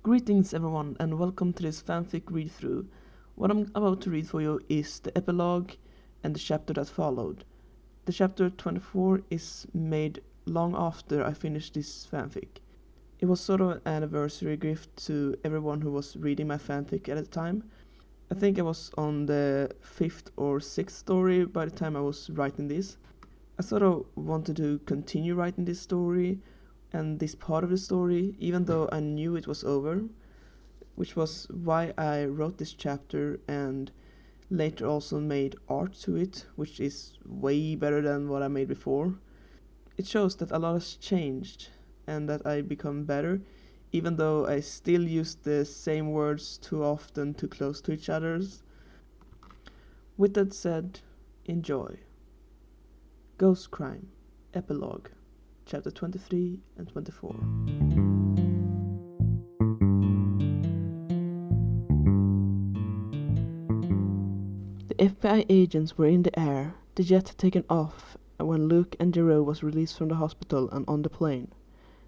Greetings everyone and welcome to this fanfic read-through. What I'm about to read for you is the epilogue and the chapter that followed. The chapter 24 is made long after I finished this fanfic. It was sort of an anniversary gift to everyone who was reading my fanfic at the time. I think I was on the 5th or 6th story by the time I was writing this. I sort of wanted to continue writing this story and this part of the story, even though I knew it was over, which was why I wrote this chapter and later also made art to it, which is way better than what I made before. It shows that a lot has changed and that I become better, even though I still use the same words too often, too close to each other's. With that said, enjoy. Ghost Crime, Epilogue, Chapter 23 and 24. The FBI agents were in the air. The jet had taken off when Luke and Jero was released from the hospital and on the plane.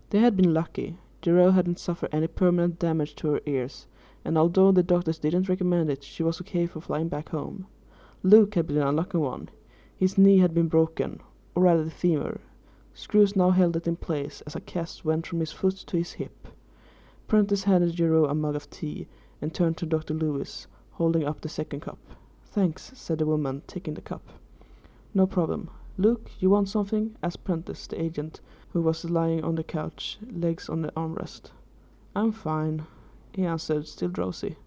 They had been lucky. Jero hadn't suffered any permanent damage to her ears, and although the doctors didn't recommend it, she was okay for flying back home. Luke had been an unlucky one. His knee had been broken, or rather the femur. Screws now held it in place as a cast went from his foot to his hip. Prentice handed Jero a mug of tea and turned to Dr. Lewis, holding up the second cup. "Thanks," said the woman, taking the cup. "No problem. Luke, you want something?" asked Prentice, the agent, who was lying on the couch, legs on the armrest. "I'm fine," he answered, still drowsy.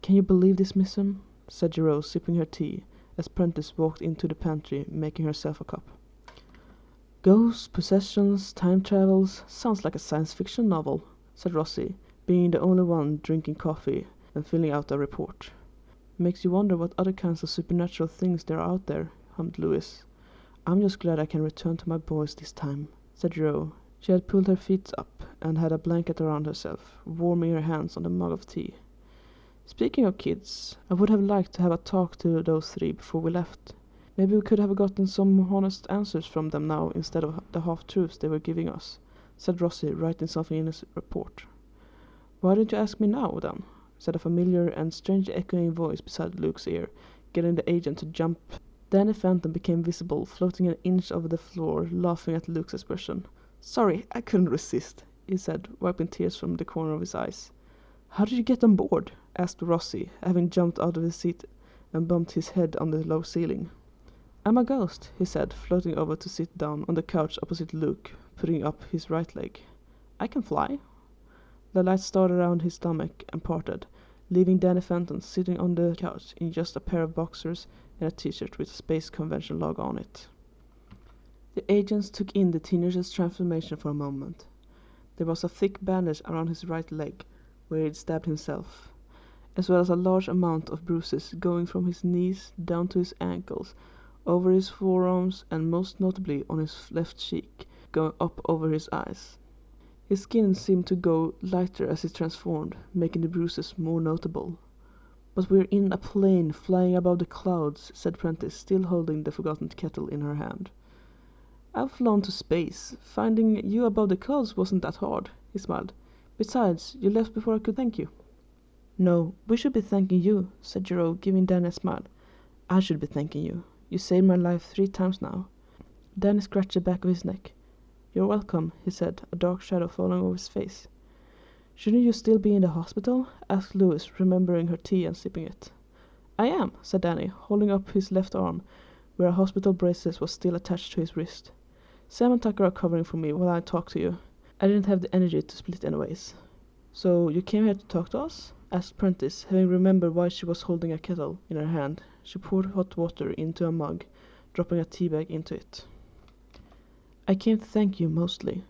"Can you believe this, missum?" said Jero, sipping her tea, as Prentice walked into the pantry, making herself a cup. "Ghosts, possessions, time travels, sounds like a science fiction novel," said Rosie, being the only one drinking coffee and filling out a report. "Makes you wonder what other kinds of supernatural things there are out there," hummed Lewis. "I'm just glad I can return to my boys this time," said Jero. She had pulled her feet up and had a blanket around herself, warming her hands on the mug of tea. "Speaking of kids, I would have liked to have a talk to those three before we left. Maybe we could have gotten some honest answers from them now instead of the half-truths they were giving us," said Rosie, writing something in his report. "Why don't you ask me now, then?" said a familiar and strangely echoing voice beside Luke's ear, getting the agent to jump. Danny Phantom became visible, floating an inch over the floor, laughing at Luke's expression. "Sorry, I couldn't resist," he said, wiping tears from the corner of his eyes. "How did you get on board?" asked Rosie, having jumped out of his seat and bumped his head on the low ceiling. "I'm a ghost," he said, floating over to sit down on the couch opposite Luke, putting up his right leg. "I can fly." The light started around his stomach and parted, leaving Danny Phantom sitting on the couch in just a pair of boxers and a t-shirt with a Space Convention log on it. The agents took in the teenager's transformation for a moment. There was a thick bandage around his right leg, where he'd stabbed himself, as well as a large amount of bruises going from his knees down to his ankles, over his forearms, and most notably on his left cheek, going up over his eyes. His skin seemed to go lighter as he transformed, making the bruises more notable. "But we're in a plane flying above the clouds," said Prentice, still holding the forgotten kettle in her hand. "I've flown to space. Finding you above the clouds wasn't that hard," he smiled. "Besides, you left before I could thank you." "No, we should be thanking you," said Jero, giving Danny a smile. "I should be thanking you. You saved my life 3 times now." Danny scratched the back of his neck. "You're welcome," he said, a dark shadow falling over his face. "Shouldn't you still be in the hospital?" asked Lewis, remembering her tea and sipping it. "I am," said Danny, holding up his left arm, where a hospital bracelet was still attached to his wrist. "Sam and Tucker are covering for me while I talk to you. I didn't have the energy to split anyways." "So you came here to talk to us?" asked Prentice, having remembered why she was holding a kettle in her hand. She poured hot water into a mug, dropping a tea bag into it. "I came to thank you, mostly.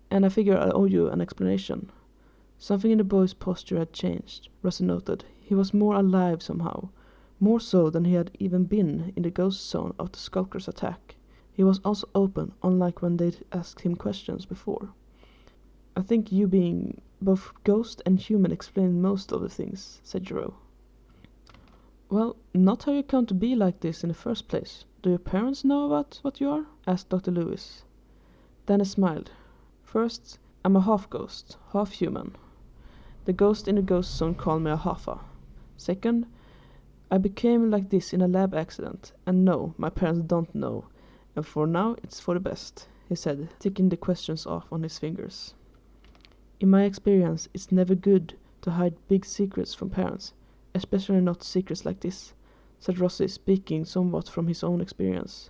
And I figure I owe you an explanation." Something in the boy's posture had changed, Rosie noted. He was more alive somehow, more so than he had even been in the ghost zone after Skulker's attack. He was also open, unlike when they'd asked him questions before. "I think you being both ghost and human explained most of the things," said Jero. "Well, not how you come to be like this in the first place. Do your parents know about what you are?" asked Dr. Lewis. Danny smiled. "First, I'm a half ghost, half human. The ghost in the ghost zone called me a hoffa. Second, I became like this in a lab accident, and no, my parents don't know, and for now it's for the best, he said, ticking the questions off on his fingers. In my experience, it's never good to hide big secrets from parents, especially not secrets like this, said Rossi, speaking somewhat from his own experience.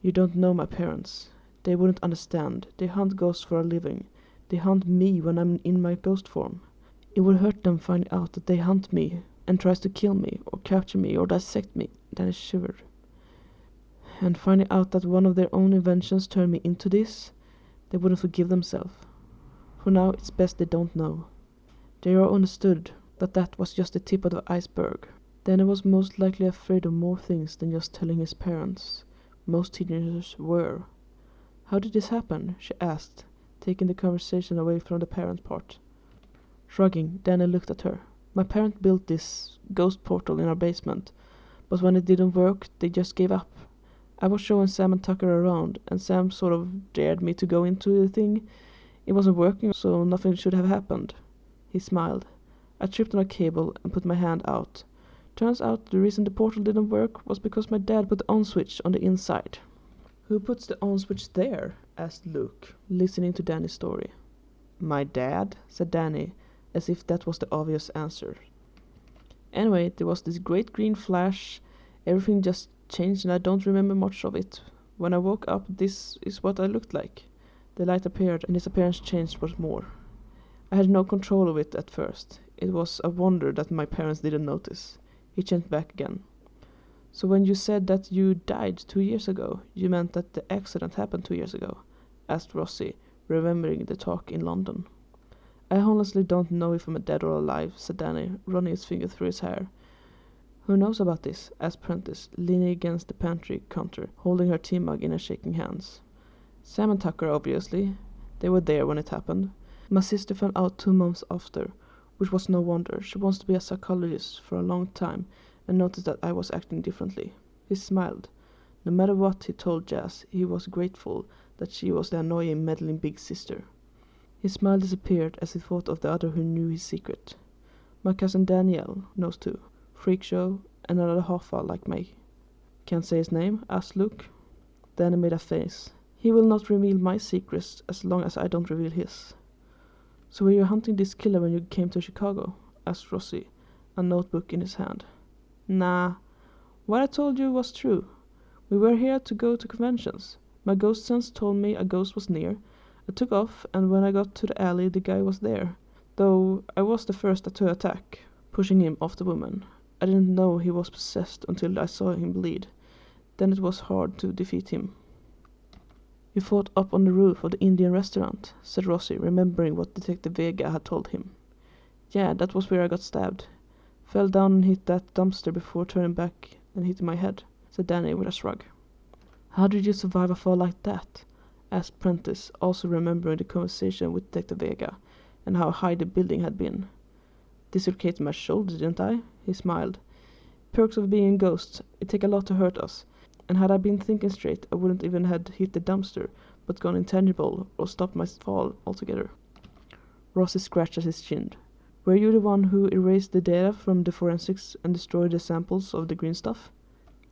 You don't know my parents. They wouldn't understand. They hunt ghosts for a living. They hunt me when I'm in my ghost form. It will hurt them finding out that they hunt me and tries to kill me or capture me or dissect me. Then he shivered. And finding out that one of their own inventions turned me into this, they wouldn't forgive themselves. For now, it's best they don't know. They all understood that that was just the tip of the iceberg. Danny was most likely afraid of more things than just telling his parents. Most teenagers were. How did this happen? She asked, taking the conversation away from the parent part. Shrugging, Danny looked at her. My parents built this ghost portal in our basement, but when it didn't work, they just gave up. I was showing Sam and Tucker around, and Sam sort of dared me to go into the thing. It wasn't working, so nothing should have happened. He smiled. I tripped on a cable and put my hand out. Turns out the reason the portal didn't work was because my dad put the on switch on the inside. Who puts the on switch there? Asked Luke, listening to Danny's story. My dad, said Danny, as if that was the obvious answer. Anyway, there was this great green flash. Everything just changed and I don't remember much of it. When I woke up, this is what I looked like. The light appeared and his appearance changed once more. I had no control of it at first. It was a wonder that my parents didn't notice. He changed back again. So when you said that you died 2 years ago, you meant that the accident happened 2 years ago? Asked Rossi, remembering the talk in London. I honestly don't know if I'm dead or alive, said Danny, running his finger through his hair. Who knows about this? Asked Prentice, leaning against the pantry counter, holding her tea mug in and shaking hands. Sam and Tucker, obviously. They were there when it happened. My sister found out 2 months after, which was no wonder. She wants to be a psychologist for a long time and noticed that I was acting differently. He smiled. No matter what he told Jazz, he was grateful that she was the annoying, meddling big sister. His smile disappeared as he thought of the other who knew his secret. My cousin Danielle knows too. Freak show, and another hoffa like me. Can't say his name? Asked Luke. Danny made a face. He will not reveal my secrets as long as I don't reveal his. So were you hunting this killer when you came to Chicago? Asked Rossi, a notebook in his hand. Nah. What I told you was true. We were here to go to conventions. My ghost sense told me a ghost was near. I took off, and when I got to the alley, the guy was there. Though I was the first to attack, pushing him off the woman. I didn't know he was possessed until I saw him bleed. Then it was hard to defeat him. You fought up on the roof of the Indian restaurant, said Rossi, remembering what Detective Vega had told him. Yeah, that was where I got stabbed. Fell down and hit that dumpster before turning back and hitting my head, said Danny with a shrug. How did you survive a fall like that? Asked Prentice, also remembering the conversation with Detective Vega and how high the building had been. Dislocated my shoulder, didn't I? He smiled. Perks of being a ghost. It take a lot to hurt us. And had I been thinking straight, I wouldn't even have hit the dumpster, but gone intangible or stopped my fall altogether. Rossi scratched at his chin. Were you the one who erased the data from the forensics and destroyed the samples of the green stuff?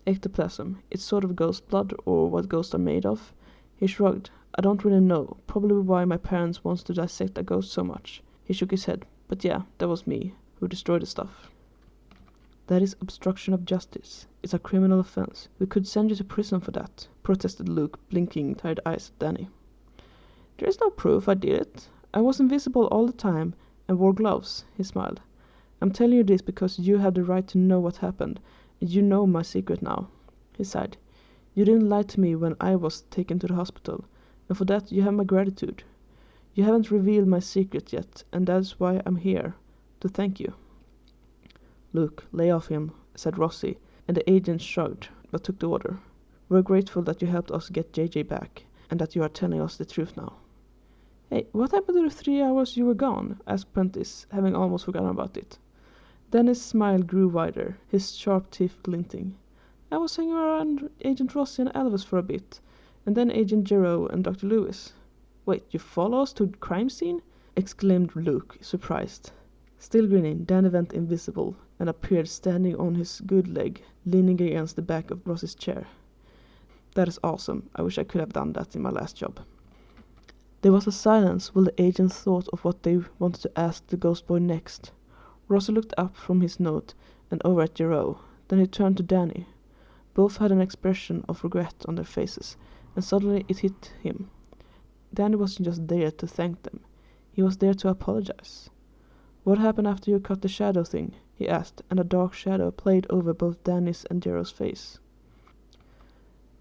Ectoplasm. It's sort of ghost blood, or what ghosts are made of. He shrugged. I don't really know. Probably why my parents wants to dissect a ghost so much. He shook his head. But yeah, that was me, who destroyed the stuff. That is obstruction of justice. It's a criminal offense. We could send you to prison for that, protested Luke, blinking tired eyes at Danny. There is no proof I did it. I was invisible all the time and wore gloves, he smiled. I'm telling you this because you have the right to know what happened, and you know my secret now, he sighed. You didn't lie to me when I was taken to the hospital, and for that you have my gratitude. You haven't revealed my secret yet, and that's why I'm here, to thank you. Luke, lay off him, said Rossi, and the agent shrugged, but took the order. We're grateful that you helped us get JJ back, and that you are telling us the truth now. Hey, what happened to the 3 hours you were gone? Asked Prentice, having almost forgotten about it. Dennis' smile grew wider, his sharp teeth glinting. I was hanging around Agent Rossi and Elvis for a bit, and then Agent Gero and Dr. Lewis. Wait, you follow us to the crime scene? exclaimed Luke, surprised. Still grinning, Danny went invisible and appeared standing on his good leg, leaning against the back of Ross's chair. That is awesome. I wish I could have done that in my last job. There was a silence while the agents thought of what they wanted to ask the ghost boy next. Rossi looked up from his note and over at Gero. Then he turned to Danny. Both had an expression of regret on their faces, and suddenly it hit him. Danny wasn't just there to thank them. He was there to apologize. "What happened after you cut the shadow thing?" he asked, and a dark shadow played over both Danny's and Jero's face.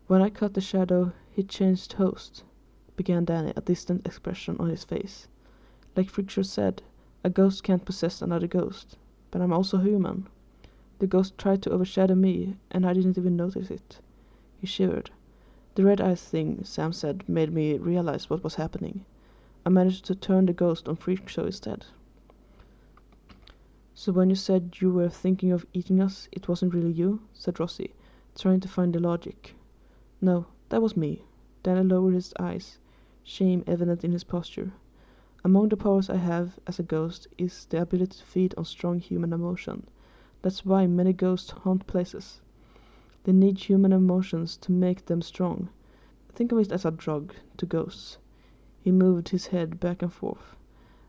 "When I cut the shadow, he changed host," began Danny, a distant expression on his face. "Like Frickshire said, a ghost can't possess another ghost, but I'm also human. The ghost tried to overshadow me, and I didn't even notice it." He shivered. "The red eyes thing Sam said made me realize what was happening. I managed to turn the ghost on Frickshire instead." "So when you said you were thinking of eating us, it wasn't really you?" said Rossi, trying to find the logic. "No, that was me." Danny lowered his eyes, shame evident in his posture. "Among the powers I have as a ghost is the ability to feed on strong human emotion. That's why many ghosts haunt places. They need human emotions to make them strong. Think of it as a drug to ghosts." He moved his head back and forth.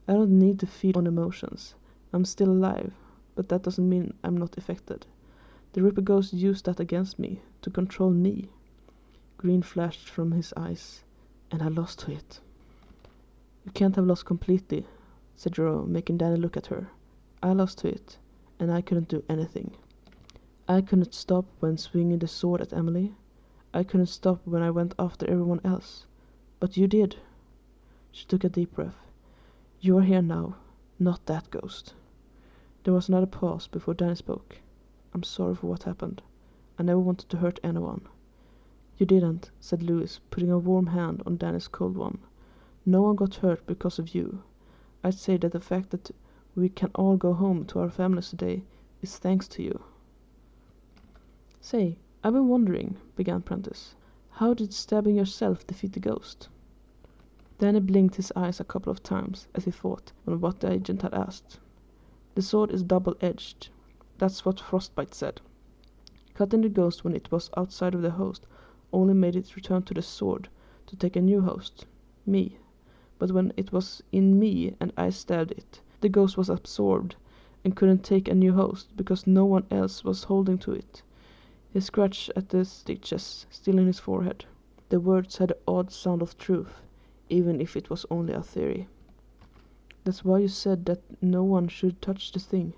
"I don't need to feed on emotions. I'm still alive, but that doesn't mean I'm not affected. The Ripper Ghost used that against me, to control me." Green flashed from his eyes, and I lost to it. "You can't have lost completely," said Jero, making Danny look at her. "I lost to it, and I couldn't do anything. I couldn't stop when swinging the sword at Emily. I couldn't stop when I went after everyone else. But you did." She took a deep breath. "You are here now, not that ghost." There was another pause before Danny spoke. "I'm sorry for what happened. I never wanted to hurt anyone." "You didn't," said Lewis, putting a warm hand on Danny's cold one. "No one got hurt because of you. I'd say that the fact that we can all go home to our families today is thanks to you." "Say, I've been wondering," began Prentice. "How did stabbing yourself defeat the ghost?" Danny blinked his eyes a couple of times as he thought on what the agent had asked. "The sword is double-edged. That's what Frostbite said. Cutting the ghost when it was outside of the host only made it return to the sword to take a new host, me. But when it was in me and I stabbed it, the ghost was absorbed and couldn't take a new host because no one else was holding to it." He scratched at the stitches still in his forehead. The words had the odd sound of truth, even if it was only a theory. "That's why you said that no one should touch the thing,"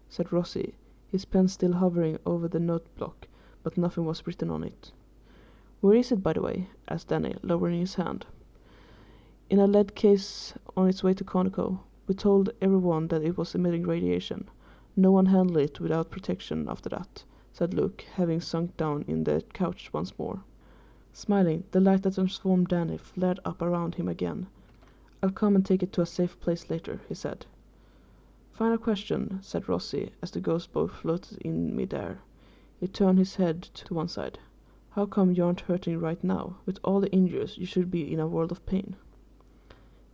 said Rossi, his pen still hovering over the note block, but nothing was written on it. "Where is it, by the way?" asked Danny, lowering his hand. "In a lead case on its way to Conoco. We told everyone that it was emitting radiation. No one handled it without protection after that," said Luke, having sunk down in the couch once more. Smiling, the light that transformed Danny flared up around him again. "I'll come and take it to a safe place later," he said. "Final question," said Rossi, as the ghost boy floated in mid-air. He turned his head to one side. "How come you aren't hurting right now? With all the injuries, you should be in a world of pain."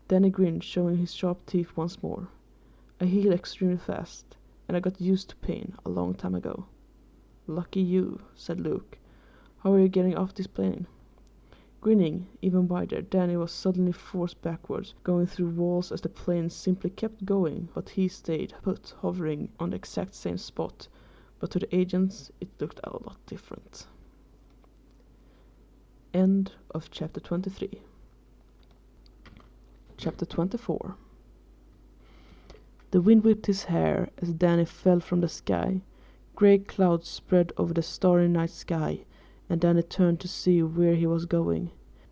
Danny grinned, showing his sharp teeth once more. "I heal extremely fast, and I got used to pain a long time ago." "Lucky you," said Luke. "How are you getting off this plane?" Grinning even wider, Danny was suddenly forced backwards, going through walls as the plane simply kept going, but he stayed put, hovering on the exact same spot. But to the agents, it looked a lot different. End of chapter 23. Chapter 24. The wind whipped his hair as Danny fell from the sky. Grey clouds spread over the starry night sky, and Danny turned to see where he was going.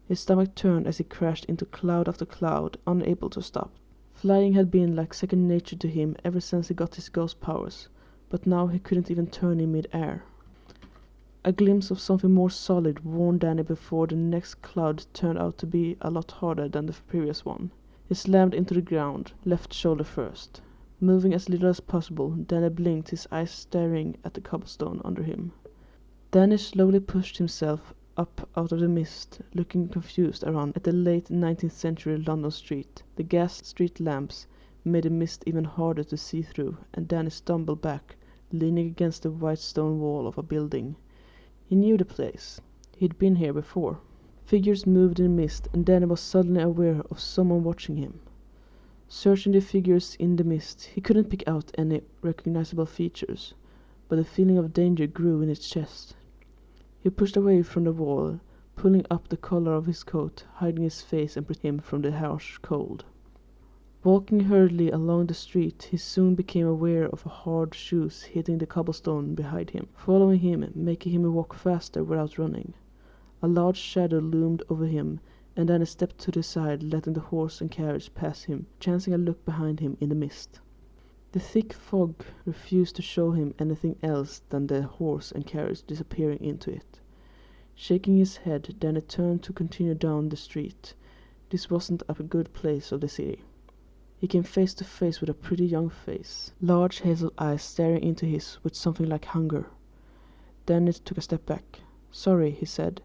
His stomach turned as he crashed into cloud after cloud, unable to stop. Flying had been like second nature to him ever since he got his ghost powers, but now he couldn't even turn in mid-air. A glimpse of something more solid warned Danny before the next cloud turned out to be a lot harder than the previous one. He slammed into the ground, left shoulder first. Moving as little as possible, Danny blinked, his eyes staring at the cobblestone under him. Danny slowly pushed himself up out of the mist, looking confused around at the late 19th century London street. The gas street lamps made the mist even harder to see through, and Danny stumbled back, leaning against the white stone wall of a building. He knew the place. He'd been here before. Figures moved in the mist, and Danny was suddenly aware of someone watching him. Searching the figures in the mist, he couldn't pick out any recognizable features, but the feeling of danger grew in his chest. He pushed away from the wall, pulling up the collar of his coat, hiding his face and protecting him from the harsh cold. Walking hurriedly along the street, he soon became aware of hard shoes hitting the cobblestone behind him, following him, making him walk faster without running. A large shadow loomed over him, and then he stepped to the side, letting the horse and carriage pass him, chancing a look behind him in the mist. The thick fog refused to show him anything else than the horse and carriage disappearing into it. Shaking his head, Danny turned to continue down the street. This wasn't a good place of the city. He came face to face with a pretty young face, large hazel eyes staring into his with something like hunger. Danny took a step back. "Sorry," he said,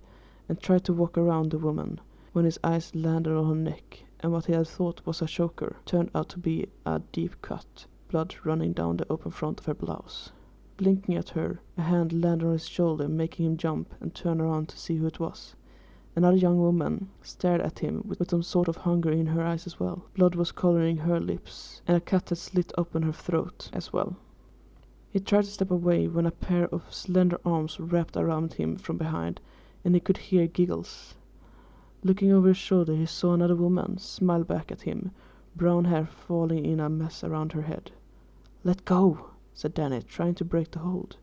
and tried to walk around the woman, when his eyes landed on her neck, and what he had thought was a choker turned out to be a deep cut, blood running down the open front of her blouse. Blinking at her, a hand landed on his shoulder, making him jump and turn around to see who it was. Another young woman stared at him with some sort of hunger in her eyes as well. Blood was coloring her lips, and a cut had slit open her throat as well. He tried to step away when a pair of slender arms wrapped around him from behind, and he could hear giggles. Looking over his shoulder, he saw another woman smile back at him, brown hair falling in a mess around her head. "Let go," said Danny, trying to break the hold.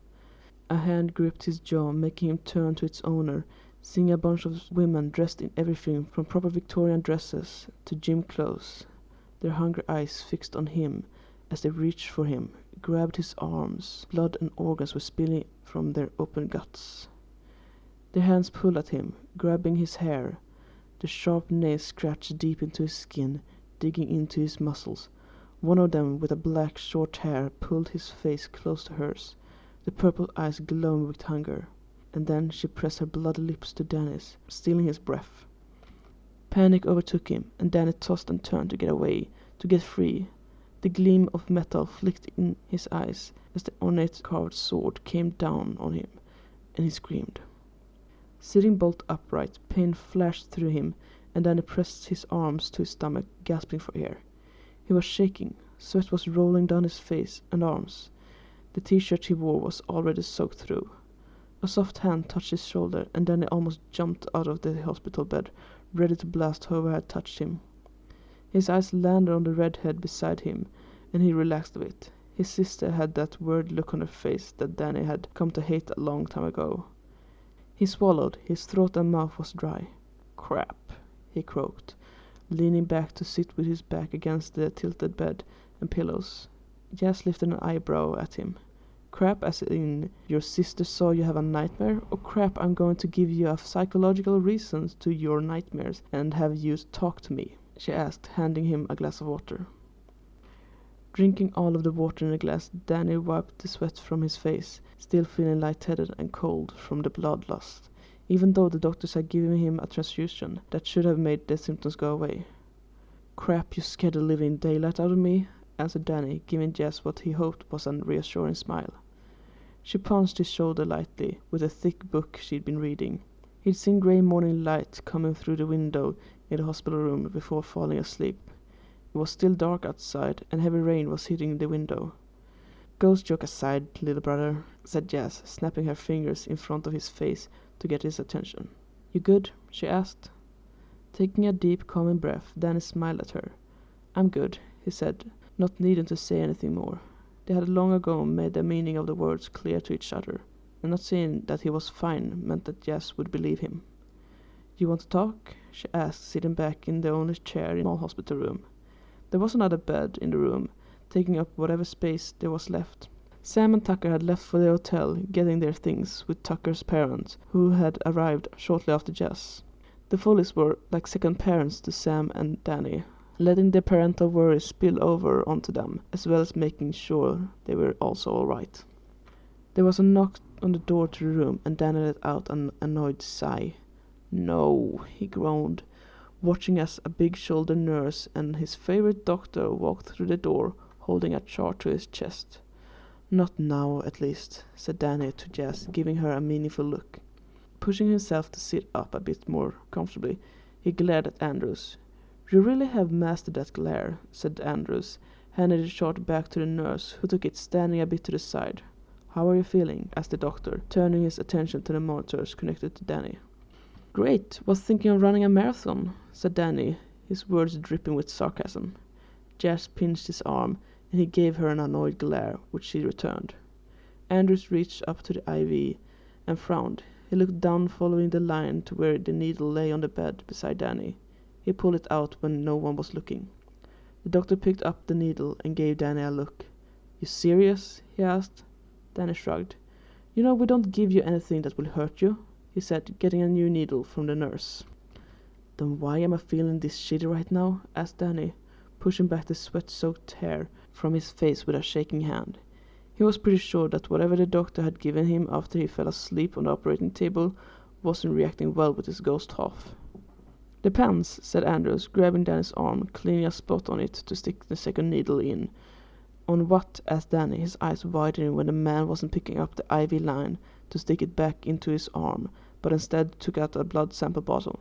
A hand gripped his jaw, making him turn to its owner, seeing a bunch of women dressed in everything from proper Victorian dresses to gym clothes, their hungry eyes fixed on him as they reached for him, grabbed his arms. Blood and organs were spilling from their open guts. Their hands pulled at him, grabbing his hair. The sharp nails scratched deep into his skin, digging into his muscles. One of them, with a black short hair, pulled his face close to hers, the purple eyes glowing with hunger. And then she pressed her bloody lips to Danny's, stealing his breath. Panic overtook him, and Danny tossed and turned to get away, to get free. The gleam of metal flicked in his eyes as the ornate carved sword came down on him, and he screamed. Sitting bolt upright, pain flashed through him, and Danny pressed his arms to his stomach, gasping for air. He was shaking. Sweat was rolling down his face and arms. The t-shirt he wore was already soaked through. A soft hand touched his shoulder, and Danny almost jumped out of the hospital bed, ready to blast whoever had touched him. His eyes landed on the red head beside him, and he relaxed a bit. His sister had that worried look on her face that Danny had come to hate a long time ago. He swallowed. His throat and mouth was dry. "Crap," he croaked, leaning back to sit with his back against the tilted bed and pillows. Jazz lifted an eyebrow at him. "Crap as in your sister saw you have a nightmare, or crap I'm going to give you a psychological reason to your nightmares and have you talk to me?" she asked, handing him a glass of water. Drinking all of the water in a glass, Danny wiped the sweat from his face, still feeling lightheaded and cold from the bloodlust, even though the doctors had given him a transfusion that should have made the symptoms go away. "Crap, you scared the living daylight out of me," answered Danny, giving Jess what he hoped was a reassuring smile. She punched his shoulder lightly with a thick book she'd been reading. He'd seen grey morning light coming through the window in the hospital room before falling asleep. It was still dark outside, and heavy rain was hitting the window. "Ghost joke aside, little brother," said Jazz, snapping her fingers in front of his face to get his attention. "You good?" she asked. Taking a deep, calming breath, Danny smiled at her. "I'm good," he said, not needing to say anything more. They had long ago made the meaning of the words clear to each other, and not saying that he was fine meant that Jess would believe him. "You want to talk?" she asked, sitting back in the only chair in the small hospital room. There was another bed in the room, taking up whatever space there was left. Sam and Tucker had left for the hotel, getting their things with Tucker's parents, who had arrived shortly after Jess. The Folleys were like second parents to Sam and Danny, letting their parental worries spill over onto them, as well as making sure they were also all right. There was a knock on the door to the room, and Danny let out an annoyed sigh. "No," he groaned, watching as a big-shouldered nurse and his favorite doctor walked through the door, holding a chart to his chest. "Not now, at least," said Danny to Jess, giving her a meaningful look. Pushing himself to sit up a bit more comfortably, he glared at Andrews. "You really have mastered that glare," said Andrews, handed the chart back to the nurse, who took it standing a bit to the side. "How are you feeling?" asked the doctor, turning his attention to the monitors connected to Danny. "Great, was thinking of running a marathon," said Danny, his words dripping with sarcasm. Jess pinched his arm, and he gave her an annoyed glare, which she returned. Andrews reached up to the IV and frowned. He looked down, following the line to where the needle lay on the bed beside Danny. He pulled it out when no one was looking. The doctor picked up the needle and gave Danny a look. "You serious?" he asked. Danny shrugged. "You know we don't give you anything that will hurt you," he said, getting a new needle from the nurse. "Then why am I feeling this shitty right now?" asked Danny, pushing back the sweat-soaked hair from his face with a shaking hand. He was pretty sure that whatever the doctor had given him after he fell asleep on the operating table wasn't reacting well with his ghost half. "Depends," said Andrews, grabbing Danny's arm, cleaning a spot on it to stick the second needle in. "On what?" asked Danny, his eyes widening when the man wasn't picking up the IV line to stick it back into his arm, but instead took out a blood sample bottle.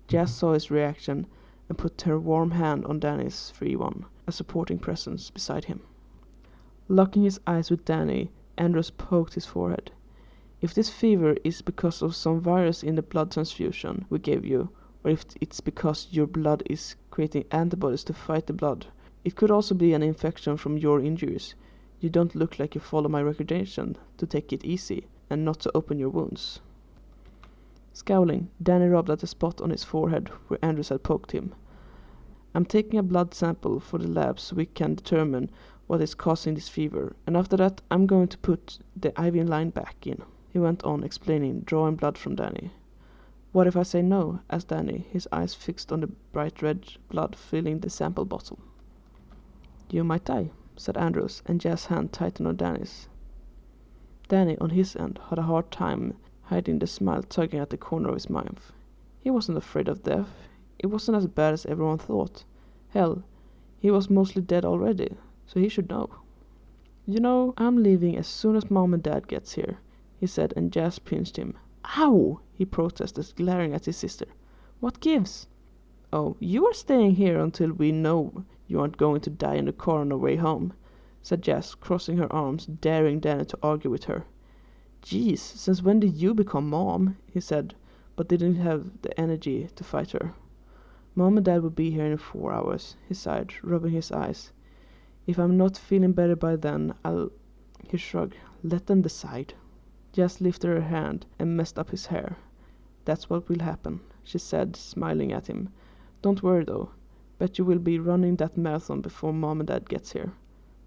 Jess saw his reaction and put her warm hand on Danny's free one, a supporting presence beside him. Locking his eyes with Danny, Andrews poked his forehead. "If this fever is because of some virus in the blood transfusion we gave you, or if it's because your blood is creating antibodies to fight the blood, it could also be an infection from your injuries. You don't look like you follow my recommendation to take it easy and not to open your wounds." Scowling, Danny rubbed at the spot on his forehead where Andrews had poked him. "I'm taking a blood sample for the lab so we can determine what is causing this fever, and after that I'm going to put the IV line back in," he went on explaining, drawing blood from Danny. "What if I say no?" asked Danny, his eyes fixed on the bright red blood filling the sample bottle. "You might die," said Andrews, and Jess's hand tightened on Danny's. Danny, on his end, had a hard time hiding the smile tugging at the corner of his mouth. He wasn't afraid of death. It wasn't as bad as everyone thought. Hell, he was mostly dead already, so he should know. "You know, I'm leaving as soon as Mom and Dad gets here," he said, and Jess pinched him. "Ow!" he protested, glaring at his sister. "What gives?" "Oh, you are staying here until we know you aren't going to die in the car on the way home," said Jess, crossing her arms, daring Danny to argue with her. "Geez, since when did you become Mom?" he said, but didn't have the energy to fight her. "Mom and Dad will be here in 4 hours," he sighed, rubbing his eyes. "If I'm not feeling better by then, he shrugged. "Let them decide." Jess lifted her hand and messed up his hair. "That's what will happen," she said, smiling at him. "Don't worry, though. Bet you will be running that marathon before Mom and Dad gets here."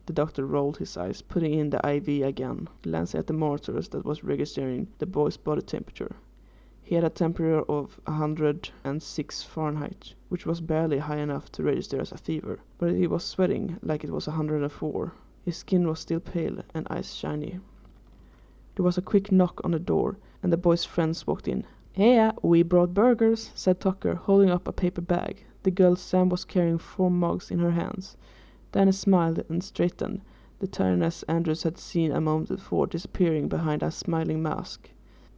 The doctor rolled his eyes, putting in the IV again, glancing at the monitors that was registering the boy's body temperature. He had a temperature of 106 Fahrenheit, which was barely high enough to register as a fever, but he was sweating like it was 104. His skin was still pale and eyes shiny. There was a quick knock on the door, and the boy's friends walked in. "Hey, we brought burgers," said Tucker, holding up a paper bag. The girl Sam was carrying 4 mugs in her hands. Danny smiled and straightened, the tiredness Andrews had seen a moment before disappearing behind a smiling mask.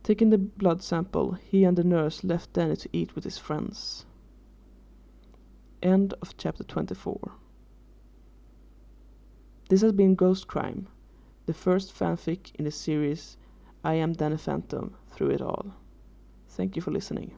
Taking the blood sample, he and the nurse left Danny to eat with his friends. End of chapter 24. This has been Ghost Crime, the first fanfic in the series I Am Danny Phantom Through It All. Thank you for listening.